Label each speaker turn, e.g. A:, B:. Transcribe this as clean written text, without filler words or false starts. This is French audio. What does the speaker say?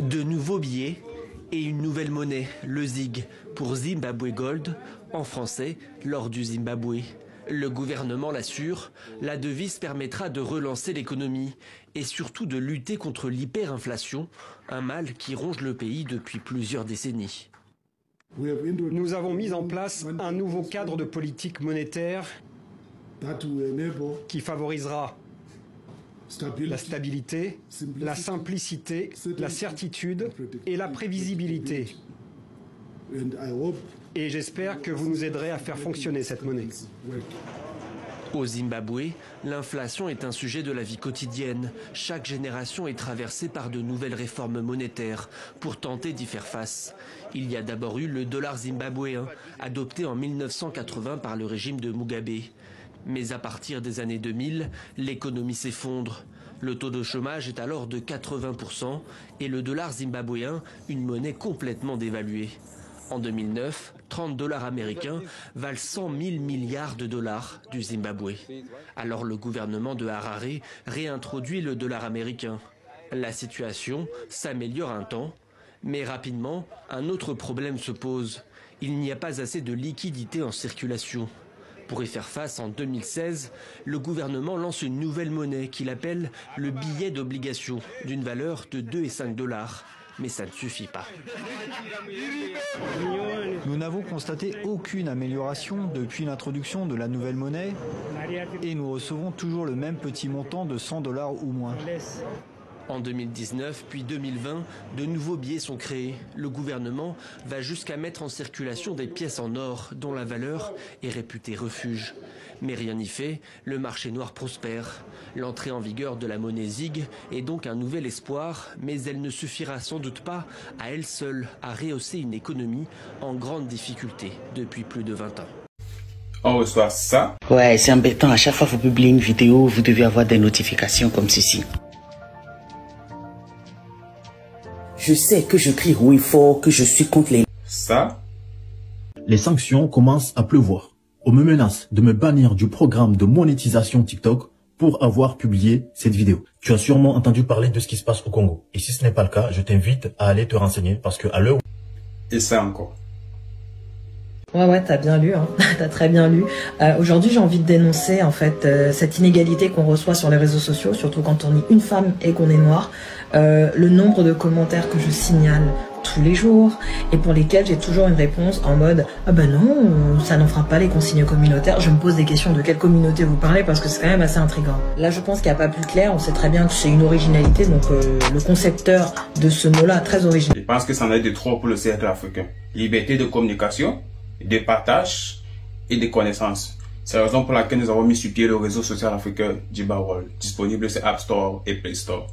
A: De nouveaux billets et une nouvelle monnaie, le ZiG, pour Zimbabwe Gold, en français, l'or du Zimbabwe. Le gouvernement l'assure, la devise permettra de relancer l'économie et surtout de lutter contre l'hyperinflation, un mal qui ronge le pays depuis plusieurs décennies.
B: Nous avons mis en place un nouveau cadre de politique monétaire qui favorisera la stabilité, la simplicité, la certitude et la prévisibilité. Et j'espère que vous nous aiderez à faire fonctionner cette monnaie.
A: Au Zimbabwe, l'inflation est un sujet de la vie quotidienne. Chaque génération est traversée par de nouvelles réformes monétaires pour tenter d'y faire face. Il y a d'abord eu le dollar zimbabwéen, adopté en 1980 par le régime de Mugabe. Mais à partir des années 2000, l'économie s'effondre. Le taux de chômage est alors de 80% et le dollar zimbabwéen, une monnaie complètement dévaluée. En 2009, 30 dollars américains valent 100 000 milliards de dollars du Zimbabwe. Alors le gouvernement de Harare réintroduit le dollar américain. La situation s'améliore un temps, mais rapidement, un autre problème se pose. Il n'y a pas assez de liquidités en circulation. Pour y faire face, en 2016, le gouvernement lance une nouvelle monnaie qu'il appelle le billet d'obligation, d'une valeur de 2 et 5 dollars. Mais ça ne suffit pas.
C: Nous n'avons constaté aucune amélioration depuis l'introduction de la nouvelle monnaie et nous recevons toujours le même petit montant de 100 dollars ou moins.
A: En 2019 puis 2020, de nouveaux billets sont créés. Le gouvernement va jusqu'à mettre en circulation des pièces en or dont la valeur est réputée refuge. Mais rien n'y fait, le marché noir prospère. L'entrée en vigueur de la monnaie ZiG est donc un nouvel espoir, mais elle ne suffira sans doute pas à elle seule à rehausser une économie en grande difficulté depuis plus de 20 ans.
D: On reçoit ça.
E: Ouais, c'est embêtant. À chaque fois que vous publiez une vidéo, vous devez avoir des notifications comme ceci. Je sais que je crie oui fort, que je suis contre les...
D: Ça.
F: Les sanctions commencent à pleuvoir. On me menace de me bannir du programme de monétisation TikTok pour avoir publié cette vidéo. Tu as sûrement entendu parler de ce qui se passe au Congo. Et si ce n'est pas le cas, je t'invite à aller te renseigner parce que à l'heure...
D: Et ça encore.
G: Ouais, t'as bien lu, hein. T'as très bien lu. Aujourd'hui, j'ai envie de dénoncer en fait cette inégalité qu'on reçoit sur les réseaux sociaux, surtout quand on est une femme et qu'on est noir. Le nombre de commentaires que je signale tous les jours et pour lesquels j'ai toujours une réponse en mode « Ah ben non, ça n'en fera pas les consignes communautaires ». Je me pose des questions de quelle communauté vous parlez parce que c'est quand même assez intriguant. Là, je pense qu'il n'y a pas plus clair. On sait très bien que c'est une originalité, donc le concepteur de ce mot-là est très original.
D: Je pense que ça en est de trop pour le cercle africain. Liberté de communication, de partage et de connaissances. C'est la raison pour laquelle nous avons mis sur pied le réseau social africain Jiba World, disponible sur App Store et Play Store.